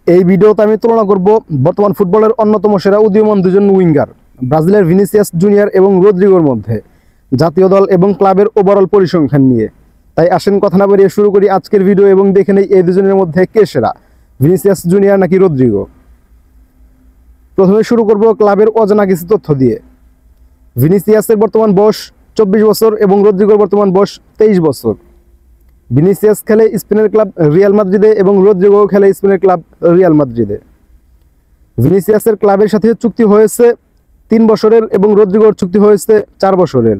এই ভিডিওতে আমি তুলনা করব বর্তমান ফুটবলের অন্যতম সেরা উদীয়মান দুজন উইঙ্গার ব্রাজিলের ভিনিসিয়াস জুনিয়র এবং রদ্রিগোর মধ্যে জাতীয় দল এবং ক্লাবের ওভারঅল পরিসংখ্যান নিয়ে। তাই আসেন কথা না বাড়িয়ে শুরু করি আজকের ভিডিও এবং দেখে নেই এই দুজনের মধ্যে কে সেরা, ভিনিসিয়াস জুনিয়র নাকি রদ্রিগো। প্রথমে শুরু করব ক্লাবের অজানা কিছু তথ্য দিয়ে। ভিনিসিয়াসের বর্তমান বয়স 24 বছর এবং রদ্রিগোর বর্তমান বয়স 23 বছর। ভিনিসিয়াস খেলে স্পেনের ক্লাব রিয়াল মাদ্রিদে এবং রদ্রিগো খেলে স্পেনের ক্লাব রিয়াল মাদ্রিদে। ভিনিসিয়াসের ক্লাবের সাথে চুক্তি হয়েছে 3 বছরের এবং রদ্রিগোর চুক্তি হয়েছে 4 বছরের।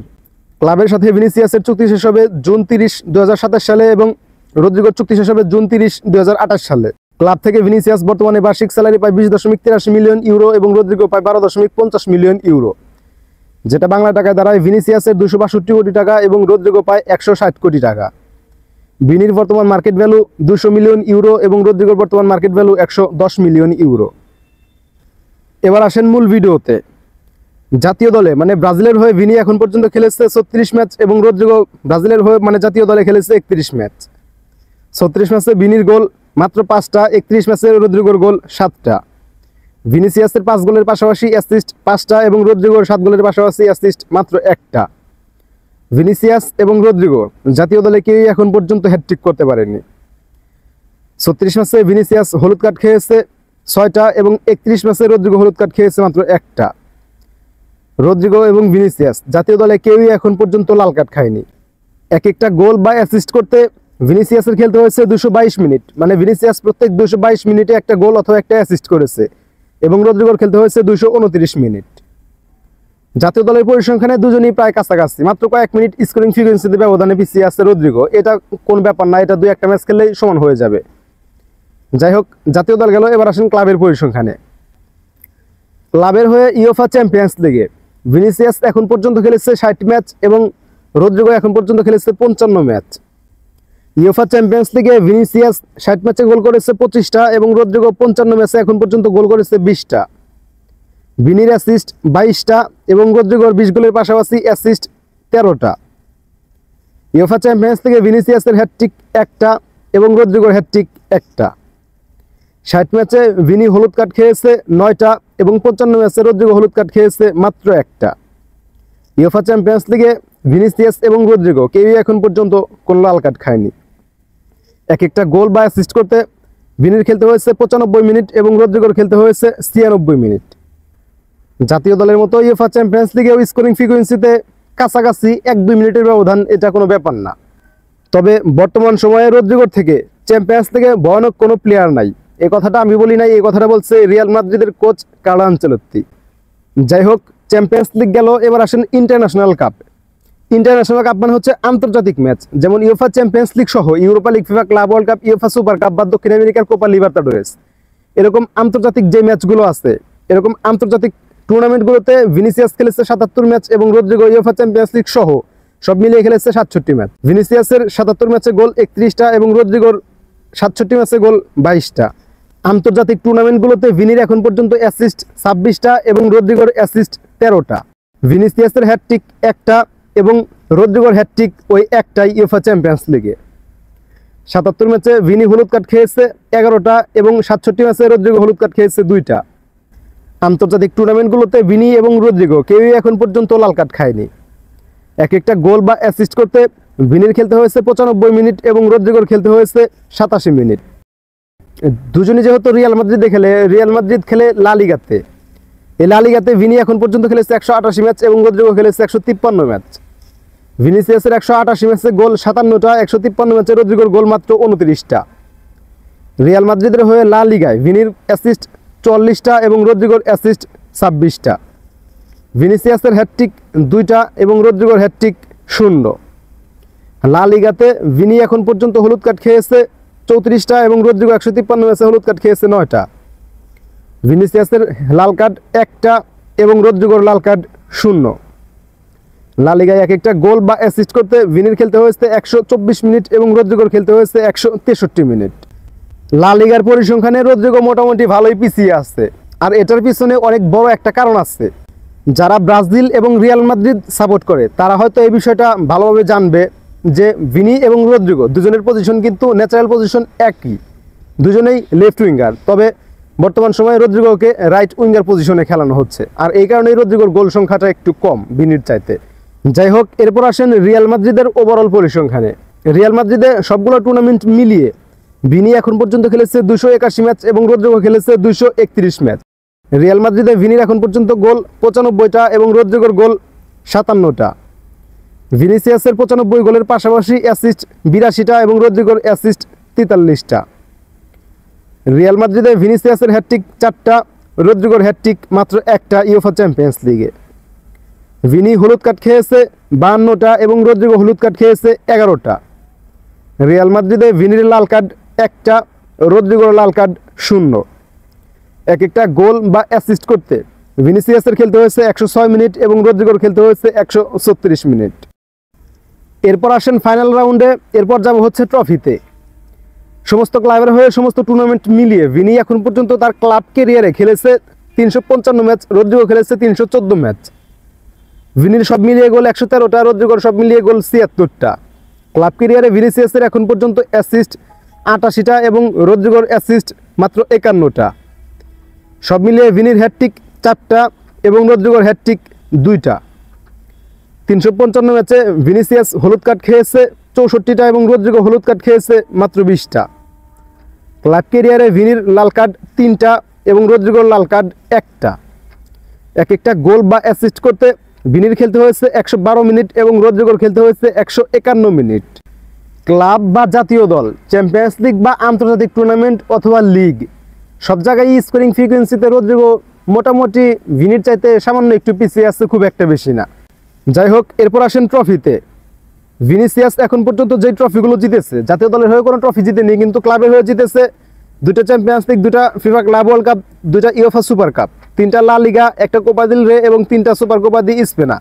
ক্লাবের সাথে ভিনিসিয়াসের চুক্তি শেষ হবে জুন 30, 2027 সালে এবং রদ্রিগোর চুক্তি শেষ হবে জুন 30, 2028 সালে। ক্লাব থেকে ভিনিসিয়াস বর্তমানে বার্ষিক স্যালারি পায় 20.83 মিলিয়ন ইউরো এবং রদ্রিগো পায় 12.50 মিলিয়ন ইউরো, যেটা বাংলা টাকায় দাঁড়ায় ভিনিসিয়াসের 262 কোটি টাকা এবং রদ্রিগো পায় 160 কোটি টাকা। ভিনির বর্তমান মার্কেট ভ্যালু 200 মিলিয়ন ইউরো এবং রদ্রিগোর বর্তমান মার্কেট ভ্যালু 110 মিলিয়ন ইউরো। এবার আসেন মূল ভিডিওতে। জাতীয় দলে মানে ব্রাজিলের হয়ে ভিনি এখন পর্যন্ত খেলেছে 36 ম্যাচ এবং রদ্রিগো ব্রাজিলের হয়ে মানে জাতীয় দলে খেলেছে 31 ম্যাচ। 36 ম্যাচে ভিনির গোল মাত্র 5টা, 31 ম্যাচে রদ্রিগোর গোল 7টা। ভিনিসিয়াসের 5 গোলের পাশাপাশি অ্যাসিস্ট 5টা এবং রদ্রিগোর 7 গোলের পাশাপাশি অ্যাসিস্ট মাত্র 1টা। ভিনিসিয়াস এবং রদ্রিগো জাতীয় দলে কেউই এখন পর্যন্ত হ্যাটট্রিক করতে পারেনি। 36 ম্যাচে ভিনিসিয়াস হলুদ কার্ড খেয়েছে 6টা এবং 31 ম্যাচে রদ্রিগো হলুদ কার্ড খেয়েছে মাত্র 1টা। রদ্রিগো এবং ভিনিসিয়াস জাতীয় দলে কেউই এখন পর্যন্ত লাল কার্ড খায়নি। এক একটা গোল বা অ্যাসিস্ট করতে ভিনিসিয়াসের খেলতে হয়েছে 222 মিনিট, মানে ভিনিসিয়াস প্রত্যেক 222 মিনিটে একটা গোল অথবা একটা অ্যাসিস্ট করেছে এবং রদ্রিগোর খেলতে হয়েছে 229 মিনিট। জাতীয় দলের পরিসংখ্যানে দুজনেই প্রায় কাছাকাছি, মাত্র কয়েক মিনিট স্কোরিং ফ্রিকোয়েন্সিতে ব্যবধানে পিছিয়ে আছে রদ্রিগো। এটা কোন ব্যাপার না, এটা 2-1টা ম্যাচ খেললেই সমান হয়ে যাবে। যাই হোক, জাতীয় দল গেল, এবার আসেন ক্লাবের পরিসংখ্যানে। ক্লাবের হয়ে ইউএফা চ্যাম্পিয়ন্স লিগে ভিনিসিয়াস এখন পর্যন্ত খেলেছে 60 ম্যাচ এবং রদ্রিগো এখন পর্যন্ত খেলেছে 55 ম্যাচ। ইউএফা চ্যাম্পিয়ন্স লিগে ভিনিসিয়াস 60 ম্যাচে গোল করেছে 25টা এবং রদ্রিগো 55 ম্যাচে এখন পর্যন্ত গোল করেছে 20টা। ভিনির অ্যাসিস্ট 22টা এবং রদ্রিগোর 20 গোলের পাশাপাশি অ্যাসিস্ট 13টা। ইউএফা চ্যাম্পিয়ন্স লিগে ভিনিসিয়াসের হ্যাটট্রিক 1টা এবং রদ্রিগোর হ্যাটট্রিক 1টা। 60 ম্যাচে ভিনি হলুদ কার্ড খেয়েছে 9টা এবং 55 ম্যাচে রদ্রিগো হলুদ কার্ড খেয়েছে মাত্র 1টা। ইউএফা চ্যাম্পিয়ন্স লিগে ভিনিসিয়াস এবং রদ্রিগো কেউই এখন পর্যন্ত কোনো লাল কার্ড খায়নি। এক একটা গোল বা অ্যাসিস্ট করতে ভিনির খেলতে হয়েছে 95 মিনিট এবং রদ্রিগোর খেলতে হয়েছে 96 মিনিট। জাতীয় দলের মতো ইউএফা চ্যাম্পিয়ন্স লিগেও স্কোরিং ফ্রিকোয়েন্সিতে কাছাকাছি 1-2 মিনিটের ব্যবধান, এটা কোনো ব্যাপার না। তবে বর্তমান সময়ে রদ্রিগোর থেকে চ্যাম্পিয়ন্স লিগে ভয়ানক কোনো প্লেয়ার নাই, এই কথাটা আমি বলি নাই, এই কথাটা বলছে রিয়াল মাদ্রিদের কোচ কার্লো আনচেলত্তি। যাই হোক, চ্যাম্পিয়ন্স লিগ গেল, এবার আসেন ইন্টারন্যাশনাল কাপ। ইন্টারন্যাশনাল কাপ মানে হচ্ছে আন্তর্জাতিক ম্যাচ, যেমন ইউএফা চ্যাম্পিয়ন্স লিগ সহ Europa league, FIFA club world cup, UEFA super cup বা দক্ষিণ আমেরিকার কোপা লিবার্তাডোরেস, এরকম আন্তর্জাতিক যে ম্যাচগুলো আছে, এরকম আন্তর্জাতিক টুর্নামেন্টগুলোতে ভিনিসিয়াস খেলেছে 77 ম্যাচ এবং রদ্রিগো ইউএফা চ্যাম্পিয়ন্স লিগ সহ সব মিলিয়ে খেলেছে 67 ম্যাচ। ভিনিসিয়াসের 77 ম্যাচে গোল 31টা এবং রদ্রিগোর 67 ম্যাচে গোল 22টা। আন্তর্জাতিক টুর্নামেন্টগুলোতে ভিনির এখন পর্যন্ত অ্যাসিস্ট 26টা এবং রদ্রিগোর অ্যাসিস্ট 13টা। ভিনিসিয়াসের হ্যাটট্রিক 1টা এবং রদ্রিগোর হ্যাটট্রিক ওই 1টাই ইউএফা চ্যাম্পিয়ন্স লিগে। 77 ম্যাচে ভিনি হলুদ কার্ড খেয়েছে 11টা এবং 67 ম্যাচে রদ্রিগো হলুদ কার্ড খেয়েছে 2টা। আন্তর্জাতিক টুর্নামেন্টগুলোতে ভিনি এবং রদ্রিগো কেউই এখন পর্যন্ত লাল কার্ড খায়নি। এক একটা গোল বা অ্যাসিস্ট করতে ভিনির খেলতে হয়েছে 95 মিনিট এবং রদ্রিগোর খেলতে হয়েছে 87 মিনিট। দুজনই যেহেতু রিয়াল মাদ্রিদে খেলে, রিয়াল মাদ্রিদ খেলে লা লিগাতে, এই লা লিগাতে ভিনি এখন পর্যন্ত খেলেছে 188 ম্যাচ এবং রদ্রিগো খেলেছে 153 ম্যাচ। ভিনিসিয়াসের 188 ম্যাচে গোল 57টা, 153 ম্যাচে রদ্রিগোর গোল মাত্র 29টা। রিয়াল মাদ্রিদের হয়ে লা লিগায় ভিনির অ্যাসিস্ট 44টা এবং রদ্রিগোর অ্যাসিস্ট 26টা। ভিনিসিয়াসের হ্যাটট্রিক 2টা এবং রদ্রিগোর হ্যাটট্রিক 0। লা লিগাতে ভিনি এখন পর্যন্ত হলুদ কার্ড খেয়েছে 34টা এবং রদ্রিগো 153 ম্যাচে হলুদ কার্ড খেয়েছে 9টা। ভিনিসিয়াসের লাল কার্ড 1টা এবং রদ্রিগোর লাল কার্ড 0। লা লিগায় এক একটা গোল বা অ্যাসিস্ট করতে ভিনির খেলতে হয়েছে 124 মিনিট এবং রদ্রিগোর খেলতে হয়েছে 163 মিনিট। লা লিগার পরিসংখ্যানে রদ্রিগো মোটামুটি ভালোই পিছিয়ে আছে, আর এটার পিছনে অনেক বড় একটা কারণ আছে। যারা ব্রাজিল এবং রিয়াল মাদ্রিদ সাপোর্ট করে তারা হয়তো এই বিষয়টা ভালোভাবে জানবে যে ভিনি এবং রদ্রিগো দুজনের পজিশন কিন্তু ন্যাচারাল পজিশন একই, দুজনেই লেফট উইঙ্গার, তবে বর্তমান সময়ে রদ্রিগোকে রাইট উইঙ্গার পজিশনে খেলানো হচ্ছে, আর এই কারণেই রদ্রিগোর গোল সংখ্যাটা একটু কম ভিনির চাইতে। যাই হোক, এরপর আসেন রিয়াল মাদ্রিদের ওভারঅল পরিসংখ্যানে। রিয়াল মাদ্রিদে সবগুলো টুর্নামেন্ট মিলিয়ে ভিনি এখন পর্যন্ত খেলেছে 281 ম্যাচ এবং রদ্রিগো খেলেছে 231 ম্যাচ। রিয়াল মাদ্রিদে ভিনির এখন পর্যন্ত গোল 95টা এবং রদ্রিগোর গোল 57টা। ভিনিসিয়াসের 95 গোলের পাশাপাশি অ্যাসিস্ট 82টা এবং রদ্রিগোর অ্যাসিস্ট 43টা। রিয়াল মাদ্রিদে ভিনিসিয়াসের হ্যাটট্রিক 4টা, রদ্রিগোর হ্যাটট্রিক মাত্র 1টা ইউএফা চ্যাম্পিয়ন্স লিগে। ভিনি হলুদ কার্ড খেয়েছে 52টা এবং রদ্রিগো হলুদ কার্ড খেয়েছে 11টা। রিয়াল মাদ্রিদে ভিনির লাল কার্ড 1টা, রদ্রিগোর লাল কার্ড 0। এক একটা গোল বা অ্যাসিস্ট করতে ভিনিসিয়াসের খেলতে হয়েছে 106 মিনিট এবং রদ্রিগোর খেলতে হয়েছে 136 মিনিট। এরপর আসেন ফাইনাল রাউন্ডে। এরপর যাব হচ্ছে ট্রফিতে। সমস্ত ক্লাবের হয়ে সমস্ত টুর্নামেন্ট মিলিয়ে ভিনি এখন পর্যন্ত তার ক্লাব ক্যারিয়ারে খেলেছে 355 ম্যাচ, রদ্রিগো খেলেছে 314 ম্যাচ। ভিনির সব মিলিয়ে গোল 113টা, রদ্রিগোর সব মিলিয়ে গোল 76টা। ক্লাব ক্যারিয়ারে ভিনিসিয়াসের এখন পর্যন্ত অ্যাসিস্ট 88টা এবং রদ্রিগোর অ্যাসিস্ট মাত্র 51টা। সব মিলিয়ে ভিনির হ্যাটট্রিক 4টা এবং রদ্রিগোর হ্যাটট্রিক 2টা। 355 ম্যাচে ভিনিসিয়াস হলুদ কার্ড খেয়েছে 64টা এবং রদ্রিগো হলুদ কার্ড খেয়েছে মাত্র 20টা। ক্লাব ক্যারিয়ারে ভিনির লাল কার্ড 3টা এবং রদ্রিগোর লাল কার্ড 1টা। এক একটা গোল বা অ্যাসিস্ট করতে ভিনির খেলতে হয়েছে 112 মিনিট এবং রদ্রিগোর খেলতে হয়েছে 151 মিনিট। ক্লাব বা জাতীয় দল, চ্যাম্পিয়ন্স লিগ বা আন্তর্জাতিক টুর্নামেন্ট অথবা লিগ, সব জায়গায় স্কোরিং ফ্রিকোয়েন্সিতে রদ্রিগো মোটামুটি ভিনির চাইতে সামান্য একটু পিছিয়ে আছে, খুব একটা বেশি না। যাই হোক, এরপর আসেন ট্রফিতে। ভিনিসিয়াস এখন পর্যন্ত যে ট্রফিগুলো জিতেছে, জাতীয় দলের হয়ে কোনো ট্রফি জিতেনি, কিন্তু ক্লাবের হয়ে জিতেছে 2টা চ্যাম্পিয়ন্স লিগ, 2টা ফিফা ক্লাব ওয়ার্ল্ড কাপ, 2টা ইউএফা সুপার কাপ, 3টা লা লিগা, 1টা কোপা দিল রে এবং 3টা সুপার কোপা দি স্পেনা।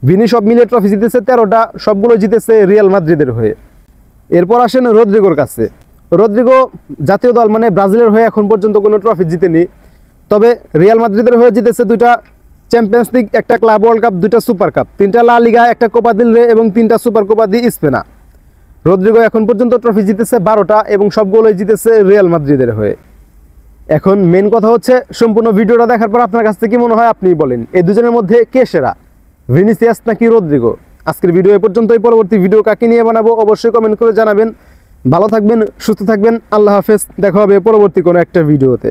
ভিনি সব মিলিয়ে ট্রফি জিতেছে 13টা, সবগুলো জিতেছে রিয়াল মাদ্রিদের হয়ে। এরপর আসেন রদ্রিগোর কাছে। রদ্রিগো জাতীয় দল মানে ব্রাজিলের হয়ে এখন পর্যন্ত কোনো ট্রফি জিতেনি, তবে রিয়াল মাদ্রিদের হয়ে জিতেছে 2টা চ্যাম্পিয়ন্স লিগ, 1টা ক্লাব ওয়ার্ল্ড কাপ, 2টা সুপার কাপ, 3টা লা লিগা, 1টা কোপা দিল রে এবং 3টা super Copa de España. Rodrigo এখন পর্যন্ত ট্রফি জিতেছে 12টা এবং সবগুলোই জিতেছে রিয়াল মাদ্রিদের হয়ে। এখন মেন কথা হচ্ছে, সম্পূর্ণ ভিডিওটা দেখার পর আপনার কাছ থেকে কি মনে হয় আপনিই বলেন, এই দুজনের মধ্যে কে সেরা, ভিনিসিয়াস নাকি রদ্রিগো? আজকের ভিডিও এ পর্যন্তই। পরবর্তী ভিডিও কাকে নিয়ে বানাবো অবশ্যই কমেন্ট করে জানাবেন। ভালো থাকবেন, সুস্থ থাকবেন, আল্লাহ হাফেজ। দেখা হবে পরবর্তী কোনো একটা ভিডিওতে।